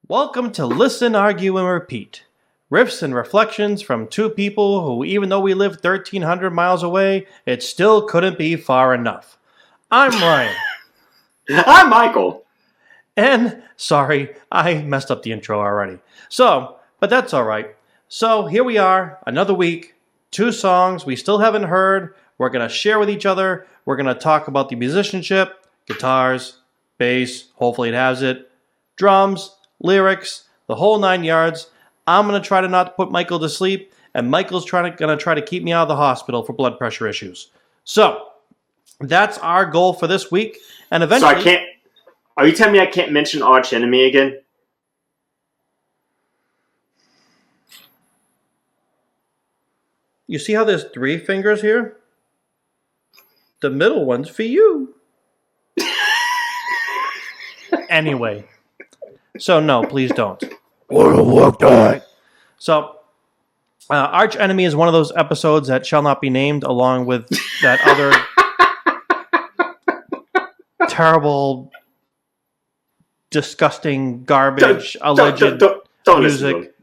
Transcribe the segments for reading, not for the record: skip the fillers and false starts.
Welcome to Listen, Argue, and Repeat. Riffs and reflections from two people who, even though we live 1,300 miles away, it still couldn't be far enough. I'm Ryan. I'm Michael. And, sorry, I messed up the intro already. But that's alright. So, here we are, another week, two songs we still haven't heard. We're going to share with each other. We're going to talk about the musicianship, guitars, bass, hopefully it has it, drums, lyrics, the whole 9 yards. I'm going to try to not put Michael to sleep, and Michael's going to try to keep me out of the hospital for blood pressure issues. So, that's our goal for this week. And eventually... So I can't... Are you telling me I can't mention Arch Enemy again? You see how there's 3 fingers here? The middle one's for you. Anyway. So, no, please don't. So, Arch Enemy is one of those episodes that shall not be named, along with that other terrible, disgusting, garbage, alleged don't music.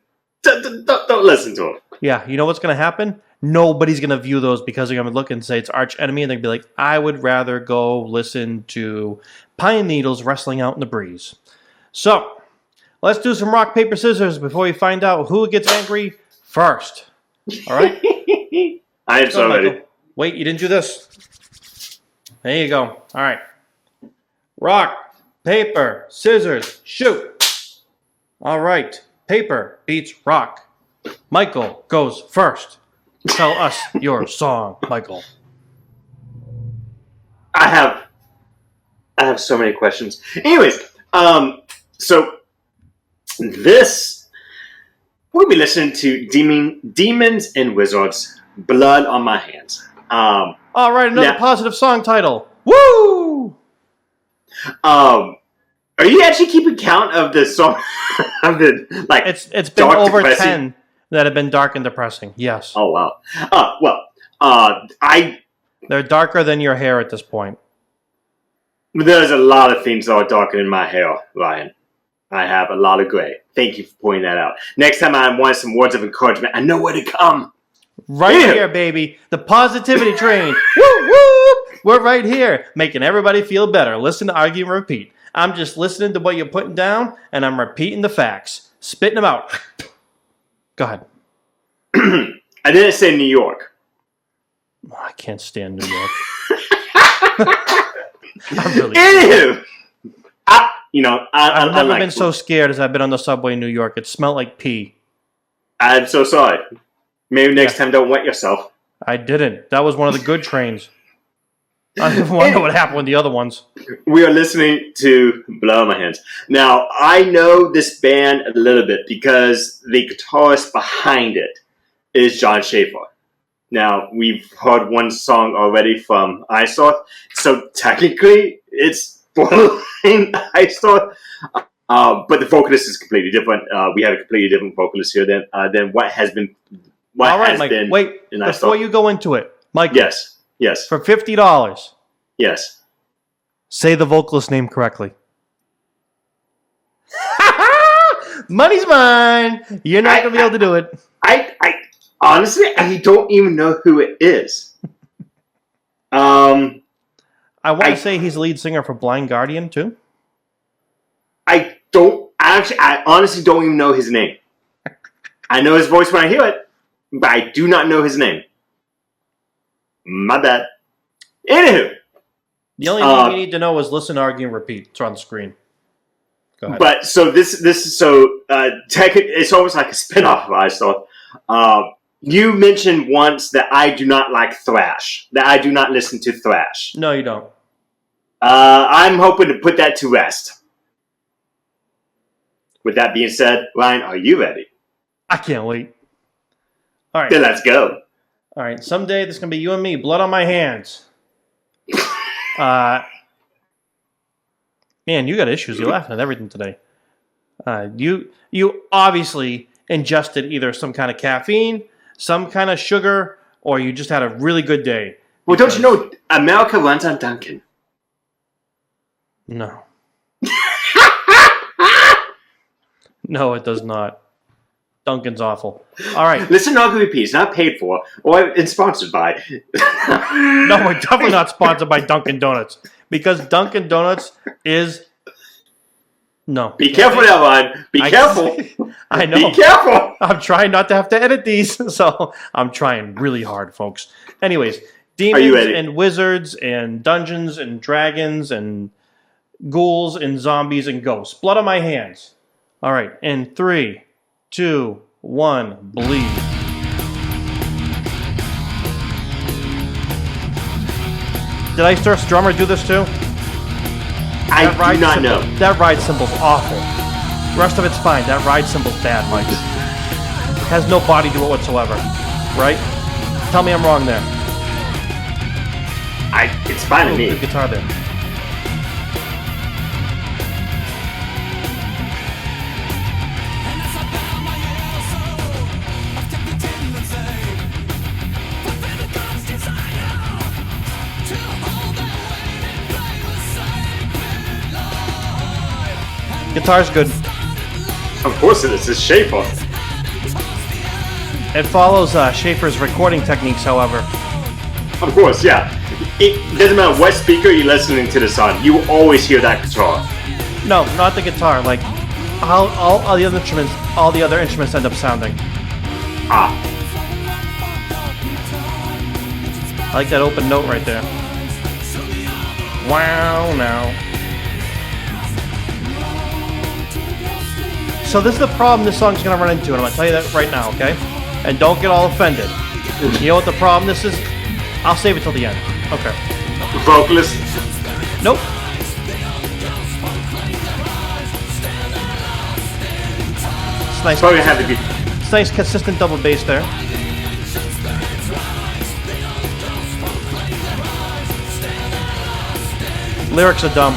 Don't listen to him. Yeah, you know what's going to happen? Nobody's going to view those because they're going to look and say it's Arch Enemy, and they'll be like, I would rather go listen to Pine Needles wrestling out in the breeze. So, let's do some rock, paper, scissors before we find out who gets angry first. All right? I am so ready. Wait, you didn't do this. There you go. All right. Rock, paper, scissors, shoot. All right. Paper beats rock. Michael goes first. Tell us your song, Michael. I have so many questions. Anyways, so this we'll be listening to Demons and Wizards, Blood on My Hands. All right, another positive song title. Woo! Are you actually keeping count of the song? Of the it's been over depressing? 10 that have been dark and depressing. Yes. Oh wow. They're darker than your hair at this point. There's a lot of things that are darker than my hair, Ryan. I have a lot of gray. Thank you for pointing that out. Next time I want some words of encouragement, I know where to come. Right here, baby. The positivity train. Woo, woo! We're right here, making everybody feel better. Listen to Argue and Repeat. I'm just listening to what you're putting down, and I'm repeating the facts. Spitting them out. Go ahead. I didn't say New York. Oh, I can't stand New York. I'm really Anywho, I've never been so scared as I've been on the subway in New York. It smelled like pee. I'm so sorry. Maybe next time don't wet yourself. I didn't. That was one of the good trains. I don't want to know what happened with the other ones. We are listening to Blood on My Hands. Now, I know this band a little bit because the guitarist behind it is John Schaffer. Now, we've heard one song already from Earshot, so technically it's borderline Earshot, but the vocalist is completely different. We have a completely different vocalist here than what has been. All right, Mike. Wait, before you go into it, Mike. Yes. For $50. Yes. Say the vocalist name correctly. Money's mine. You're not going to be able to do it. I honestly, I don't even know who it is. I want to say he's the lead singer for Blind Guardian, too. I honestly don't even know his name. I know his voice when I hear it, but I do not know his name. My bad. Anywho. The only thing you need to know is listen, argue, and repeat. It's on the screen. Go ahead. But so this is it's almost like a spinoff of Earshot. You mentioned once that I do not like thrash. That I do not listen to thrash. No, you don't. I'm hoping to put that to rest. With that being said, Ryan, are you ready? I can't wait. All right. Then let's go. All right, someday there's going to be you and me, blood on my hands. Man, you got issues. You're laughing at everything today. You obviously ingested either some kind of caffeine, some kind of sugar, or you just had a really good day. Well, don't you know America runs on Dunkin'? No. No, it does not. Duncan's awful. All right. Listen, not going to repeat. It's not paid for or it's sponsored by. No, we're definitely not sponsored by Dunkin' Donuts because Dunkin' Donuts is no. Be careful, Evan. Be careful. I know. Be careful. I'm trying not to have to edit these, so I'm trying really hard, folks. Anyways, demons and wizards and dungeons and dragons and ghouls and zombies and ghosts. Blood on my hands. All right, in 3, 2, 1, bleed. Did Ice Earth's drummer do this too? I do not know. That ride symbol's awful. The rest of it's fine. That ride symbol's bad, Mike. It has no body to it whatsoever. Right? Tell me I'm wrong there. It's fine to me. Good guitar there. Guitar's good. Of course it is. It's Schaffer. It follows Schaffer's recording techniques, however. Of course, yeah. It doesn't matter what speaker you're listening to this on. You will always hear that guitar. No, not the guitar. Like how all the other instruments end up sounding. Ah. I like that open note right there. Wow, now. So this is the problem this song's going to run into, and I'm going to tell you that right now, okay? And don't get all offended. You know what the problem this is? I'll save it till the end. Okay. Vocalist? Nope. It's nice. Probably have to be. It's nice, consistent double bass there. Lyrics are dumb.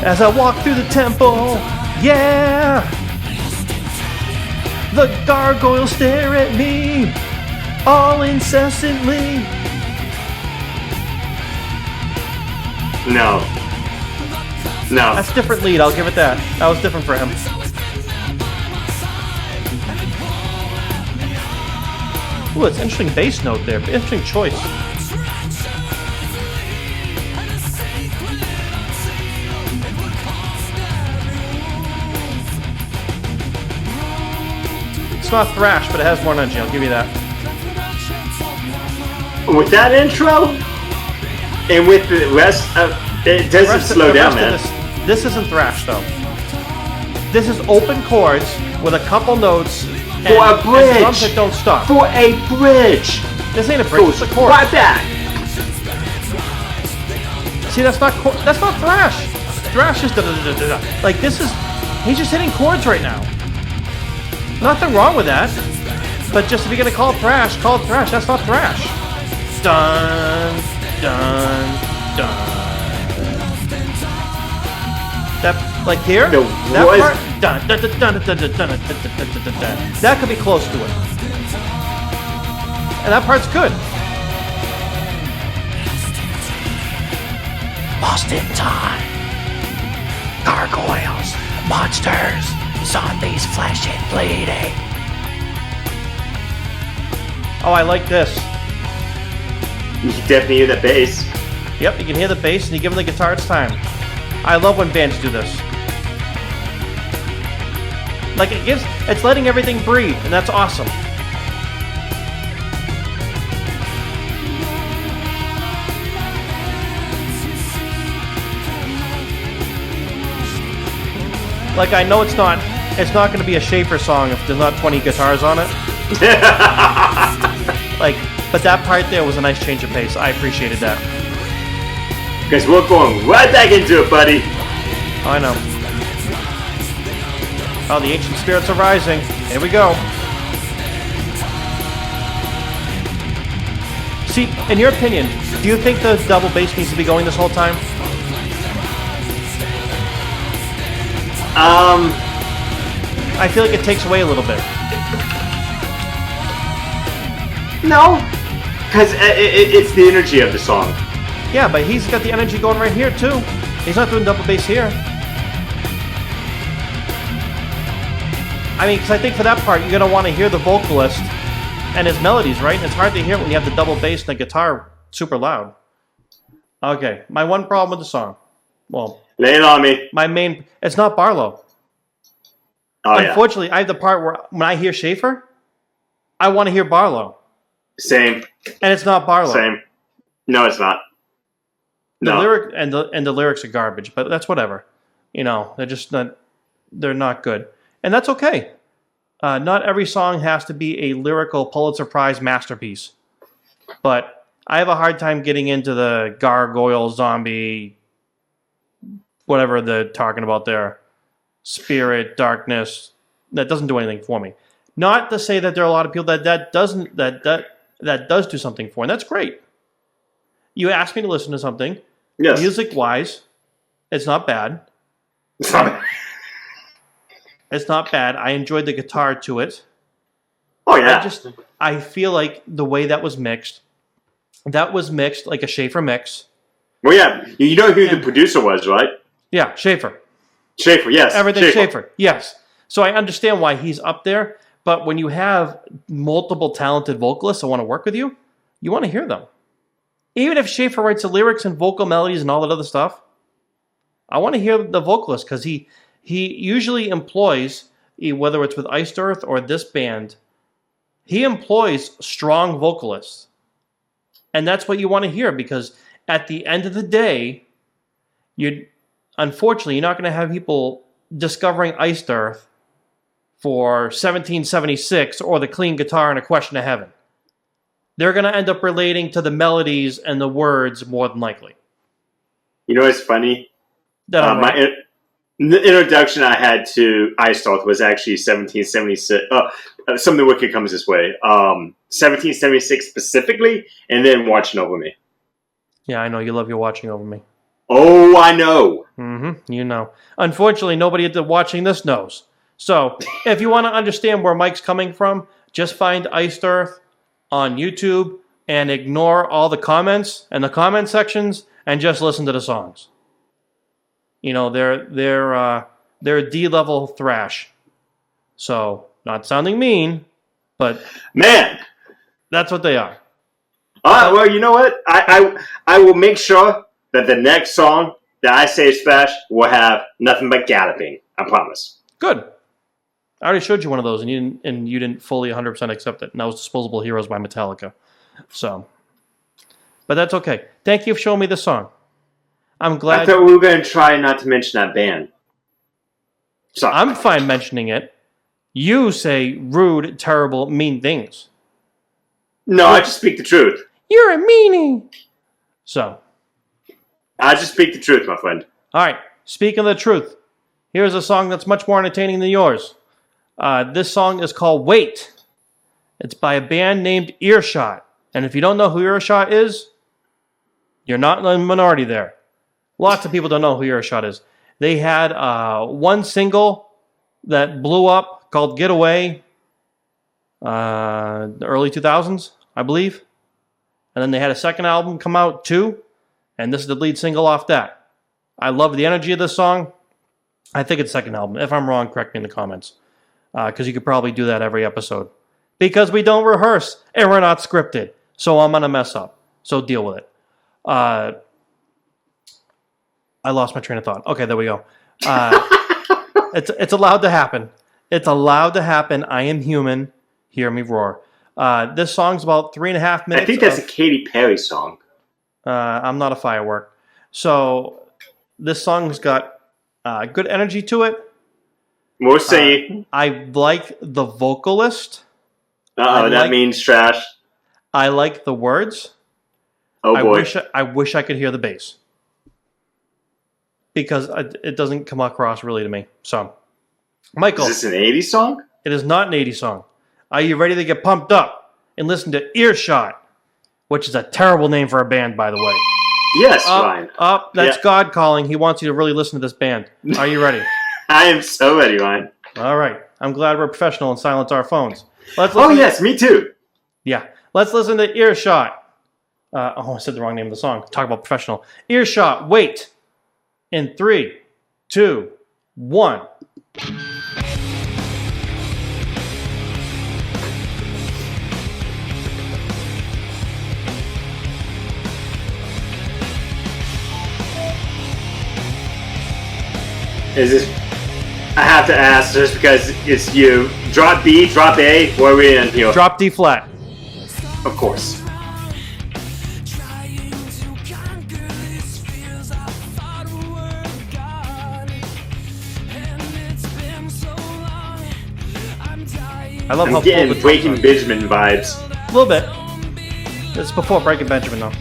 As I walk through the temple, yeah, the gargoyles stare at me, all incessantly. No. No. That's a different lead, I'll give it that. That was different for him. Ooh, it's an interesting bass note there. Interesting choice. It's not thrash, but it has more energy. I'll give you that. With that intro, and with the rest of it, doesn't slow down, man. This isn't thrash, though. This is open chords with a couple notes for a bridge. And drums that don't stop. For a bridge. This ain't a bridge. It's a chord. Right back. See, that's not thrash. Thrash is da-da-da-da-da. Like this is. He's just hitting chords right now. Nothing wrong with that, but just if you're gonna call it thrash, call it thrash. That's not thrash. Dun, dun, dun. That like here, no, that part, dun, dun, dun, dun, dun, dun, dun, dun, dun, dun, dun. That could be close to it, and that part's good. Lost in time. Gargoyles, monsters, zombies, flesh and bleeding. Oh, I like this. You can definitely hear the bass. Yep, you can hear the bass and you give them the guitar its time. I love when bands do this. Like it's letting everything breathe, and that's awesome. Like I know it's not going to be a Schaffer song if there's not 20 guitars on it. Like, but that part there was a nice change of pace. I appreciated that. Because we're going right back into it, buddy. Oh, I know. Oh, the ancient spirits are rising. Here we go. See, in your opinion, do you think the double bass needs to be going this whole time? I feel like it takes away a little bit. No, because it's the energy of the song. Yeah, but he's got the energy going right here too. He's not doing double bass here. I mean, because I think for that part, you're going to want to hear the vocalist and his melodies, right? It's hard to hear when you have the double bass and the guitar super loud. Okay, my one problem with the song. Well, lay it on me. It's not Barlow. Oh, Unfortunately, I have the part where when I hear Schaffer, I want to hear Barlow. Same. And it's not Barlow. Same. No, it's not. The No. lyric and the lyrics are garbage, but that's whatever. You know, they're not good. And that's okay. Not every song has to be a lyrical Pulitzer Prize masterpiece. But I have a hard time getting into the gargoyle, zombie, whatever they're talking about there. Spirit, darkness. That doesn't do anything for me. Not to say that there are a lot of people that does do something for, and that's great. You asked me to listen to something. Yes. Music-wise, it's not bad. It's not bad. I enjoyed the guitar to it. Oh, yeah. I feel like the way that was mixed like a Schaffer mix. Well, yeah. You know who the producer was, right? Yeah, Schaffer. Schaffer, yes. Everything Schaffer. Yes. So I understand why he's up there, but when you have multiple talented vocalists that want to work with you, you want to hear them. Even if Schaffer writes the lyrics and vocal melodies and all that other stuff, I want to hear the vocalist because he usually employs, whether it's with Iced Earth or this band, he employs strong vocalists. And that's what you want to hear because at the end of the day, unfortunately, you're not going to have people discovering Iced Earth for 1776 or the clean guitar and A Question of Heaven. They're going to end up relating to the melodies and the words more than likely. You know what's funny? The introduction I had to Iced Earth was actually 1776. Something Wicked Comes This Way. 1776 specifically, and then Watching Over Me. Yeah, I know. You love your Watching Over Me. Oh, I know. Mm-hmm. You know. Unfortunately, nobody watching this knows. So, if you want to understand where Mike's coming from, just find Iced Earth on YouTube and ignore all the comments and the comment sections and just listen to the songs. You know, they're D-level thrash. So, not sounding mean, but man, that's what they are. All right, well, you know what? I will make sure that the next song that I say is thrash will have nothing but galloping. I promise. Good. I already showed you one of those, and you didn't fully 100% accept it. And that was Disposable Heroes by Metallica. So, but that's okay. Thank you for showing me this song. I'm glad. I thought we were going to try not to mention that band. Sorry. I'm fine mentioning it. You say rude, terrible, mean things. No, I just speak the truth. You're a meanie. So. I just speak the truth, my friend. All right. Speaking of the truth, here's a song that's much more entertaining than yours. This song is called Wait. It's by a band named Earshot. And if you don't know who Earshot is, you're not in the minority there. Lots of people don't know who Earshot is. They had one single that blew up called Get Away, the early 2000s, I believe. And then they had a second album come out too, and this is the lead single off that. I love the energy of this song. I think it's second album. If I'm wrong, correct me in the comments. Because you could probably do that every episode. Because we don't rehearse, and we're not scripted. So I'm going to mess up. So deal with it. I lost my train of thought. Okay, there we go. It's allowed to happen. It's allowed to happen. I am human. Hear me roar. This song's about 3.5 minutes. I think that's a Katy Perry song. I'm not a firework. So this song's got good energy to it. We'll see. I like the vocalist. That means trash. I like the words. Oh boy. I wish I could hear the bass. Because it doesn't come across really to me. So, Michael. Is this an 80s song? It is not an 80s song. Are you ready to get pumped up and listen to Earshot? Which is a terrible name for a band, by the way. Yes, Ryan. That's God calling. He wants you to really listen to this band. Are you ready? I am so ready, Ryan. All right. I'm glad we're professional and silence our phones. Oh, yes, me too. Yeah. Let's listen to Earshot I said the wrong name of the song. Talk about professional. Earshot, wait. In 3, 2, 1. Is this? I have to ask just because it's you. Drop B, drop A. Where are we in here? Drop D flat. Of course. I love how I'm getting full the Breaking drums Benjamin vibes. are. A little bit. It's before Breaking Benjamin, though.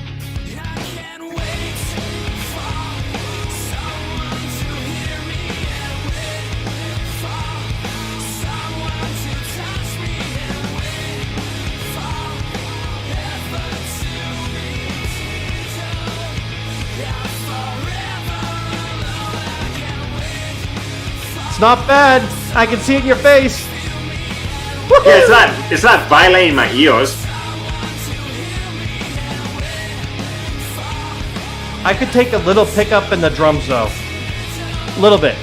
It's not bad. I can see it in your face. Yeah, it's not violating my ears. I could take a little pickup in the drums, though. A little bit.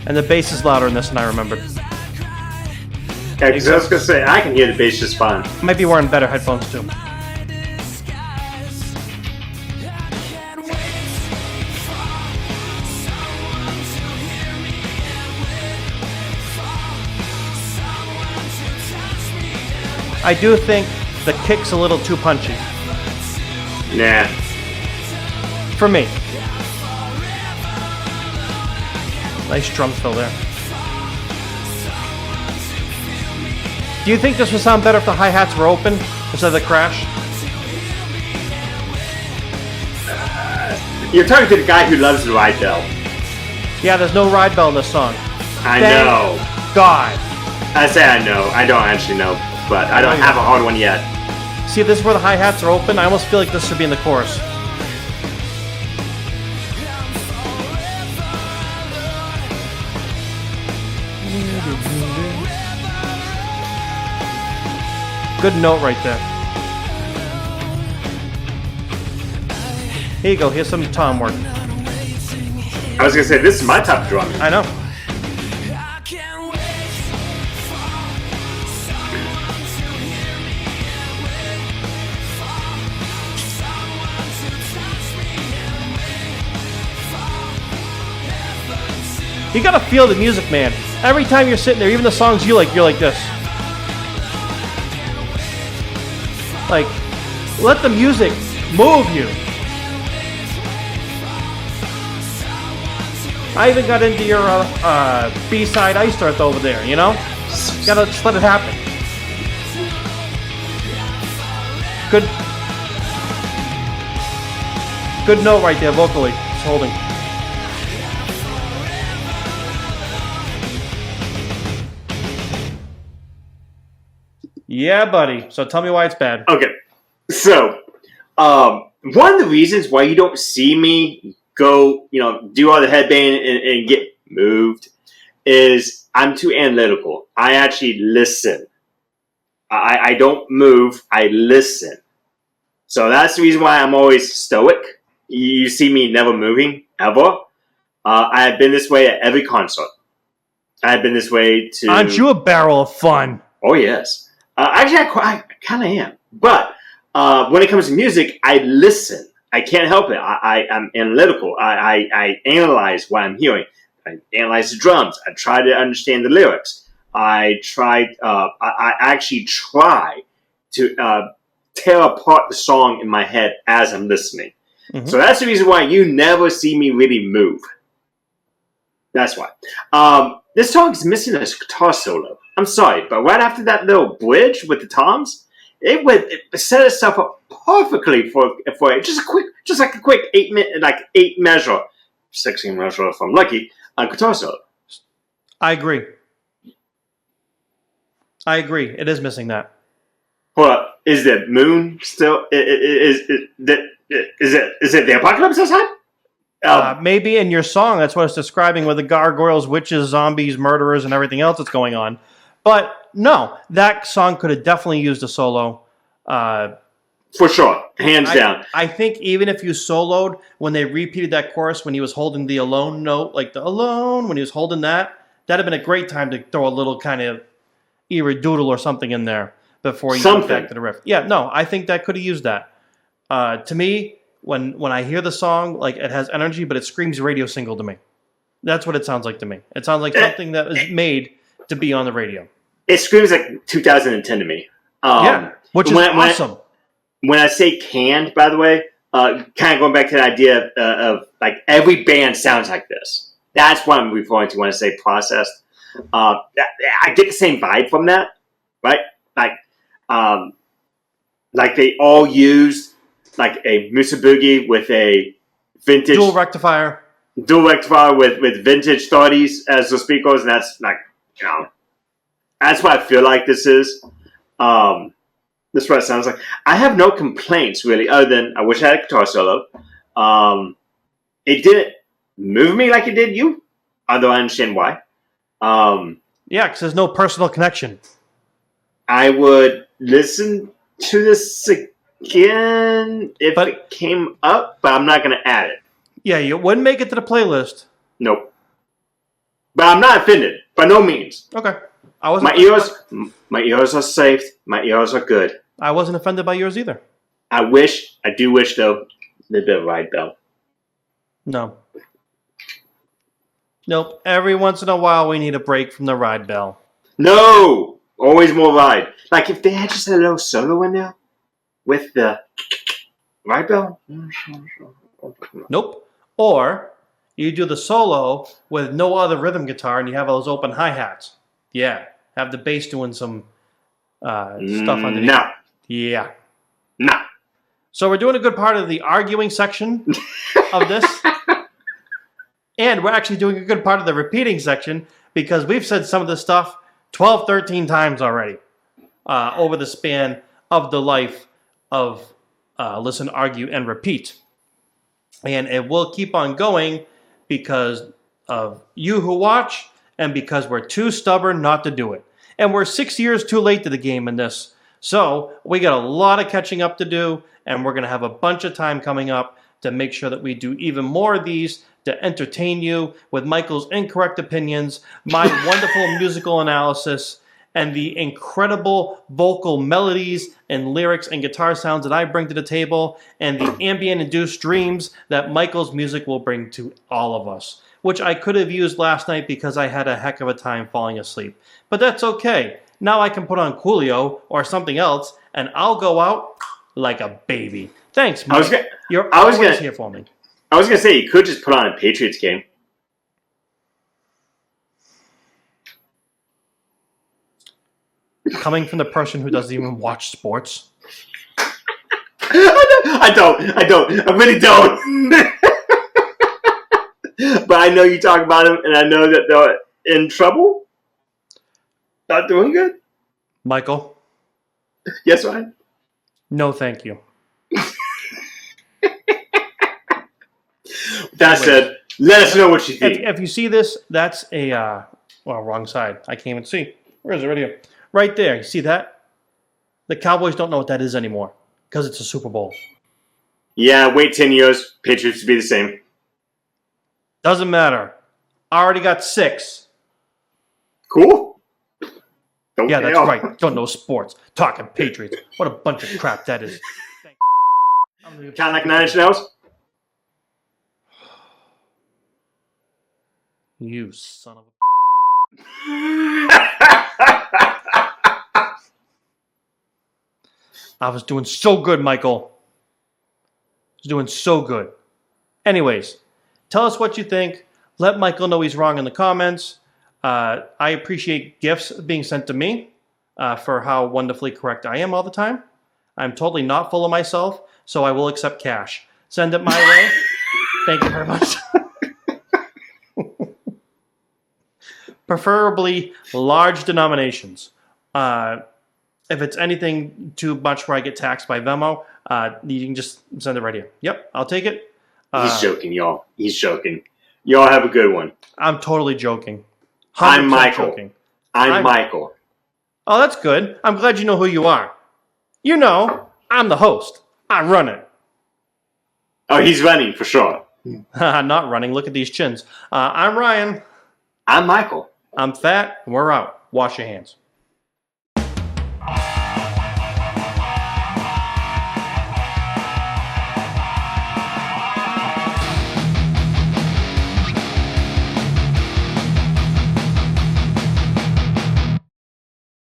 And the bass is louder in this than I remembered. Yeah, because I was gonna say I can hear the bass just fine. Might be wearing better headphones, too. I do think the kick's a little too punchy. Nah. For me. Nice drum fill there. Do you think this would sound better if the hi-hats were open instead of the crash? You're talking to the guy who loves the ride bell. Yeah, there's no ride bell in this song. I Thank know. God. I say I know. I don't actually know, but I don't have a hard one yet. See, this is where the hi-hats are open. I almost feel like this should be in the chorus. Good note right there. Here you go. Here's some tom work. I was gonna say this is my top drum. I know. You gotta feel the music, man. Every time you're sitting there, even the songs you like, you're like this. Like, let the music move you. I even got into your B-side Ice Earth over there, you know? Gotta just let it happen. Good note right there, vocally. It's holding. Yeah, buddy. So tell me why it's bad. Okay, so one of the reasons why you don't see me go, do all the headbang and get moved is I'm too analytical. I actually listen. I don't move. I listen. So that's the reason why I'm always stoic. You see me never moving ever. I have been this way at every concert. I have been this way to. Aren't you a barrel of fun? Oh yes. Actually, I kind of am. But when it comes to music, I listen. I can't help it. I'm analytical. I analyze what I'm hearing. I analyze the drums. I try to understand the lyrics. I actually try to tear apart the song in my head as I'm listening. Mm-hmm. So that's the reason why you never see me really move. That's why. This song is missing a guitar solo. I'm sorry, but right after that little bridge with the toms, it set itself up perfectly for just like a quick 8 measure, 16 measure if I'm lucky, guitar solo. I agree. It is missing that. Hold up, is the moon still? Is it the apocalypse outside? Maybe in your song, that's what it's describing with the gargoyles, witches, zombies, murderers, and everything else that's going on. But no, that song could have definitely used a solo. For sure, hands down. I think even if you soloed when they repeated that chorus when he was holding the alone note, like the alone, when he was holding that'd have been a great time to throw a little kind of doodle or something in there before you go back to the riff. Yeah, no, I think that could have used that. To me, when I hear the song, like it has energy, but it screams radio single to me. That's what it sounds like to me. It sounds like something that was made to be on the radio. It screams like 2010 to me. Which is awesome. When I say canned, by the way, kind of going back to the idea of like every band sounds like this. That's what I'm referring to when I say processed. I get the same vibe from that, right? Like they all used like a Musa Boogie with a vintage dual rectifier with vintage 30s as the speakers, and that's like, that's what I feel like this is. This is what it sounds like. I have no complaints really, other than I wish I had a guitar solo. It didn't move me like it did you, although I understand why. Because there's no personal connection. I would listen to this again if it came up, but I'm not going to add it. Yeah, you wouldn't make it to the playlist. Nope. But I'm not offended, by no means. Okay. My ears are safe. My ears are good. I wasn't offended by yours either. I do wish though, a little bit of ride bell. No. Nope. Every once in a while, we need a break from the ride bell. No! Always more ride. Like if they had just a little solo in there with the ride bell. Nope. Or you do the solo with no other rhythm guitar and you have those open hi-hats. Yeah. Have the bass doing some stuff underneath. No. Yeah. No. So we're doing a good part of the arguing section of this. And we're actually doing a good part of the repeating section because we've said some of this stuff 12, 13 times already over the span of the life of Listen, Argue, and Repeat. And it will keep on going because of you who watch and because we're too stubborn not to do it. And we're 6 years too late to the game in this. So we got a lot of catching up to do, and we're going to have a bunch of time coming up to make sure that we do even more of these to entertain you with Michael's incorrect opinions, my wonderful musical analysis, and the incredible vocal melodies and lyrics and guitar sounds that I bring to the table, and the ambient-induced dreams that Michael's music will bring to all of us, which I could have used last night because I had a heck of a time falling asleep. But that's okay. Now I can put on Coolio or something else, and I'll go out like a baby. Thanks, Mike. You're always here for me. I was going to say, you could just put on a Patriots game. Coming from the person who doesn't even watch sports. I don't. I really don't. But I know you talk about them, and I know that they're in trouble. Not doing good. Michael? Yes, Ryan? No, thank you. That said, let us know what you think. If you see this, that's a... wrong side. I can't even see. Where is it? Right here. Right there. You see that? The Cowboys don't know what that is anymore because it's a Super Bowl. Yeah, wait 10 years. Patriots to be the same. Doesn't matter. I already got 6. Cool. Yeah, that's right. Don't know sports. Talking Patriots. What a bunch of crap that is. Kind of like 9 Inch Nails? You son of a... I was doing so good, Michael. I was doing so good. Anyways, tell us what you think. Let Michael know he's wrong in the comments. I appreciate gifts being sent to me for how wonderfully correct I am all the time. I'm totally not full of myself, so I will accept cash. Send it my way. Thank you very much. Preferably large denominations. If it's anything too much where I get taxed by Venmo, you can just send it right here. Yep, I'll take it. He's joking, y'all. He's joking. Y'all have a good one. I'm totally joking. I'm 100% Michael. joking. I'm Michael. Oh, that's good. I'm glad you know who you are. You know, I'm the host. I run it. Oh, he's running for sure. Not running. Look at these chins. I'm Ryan. I'm Michael. I'm fat, and we're out. Wash your hands.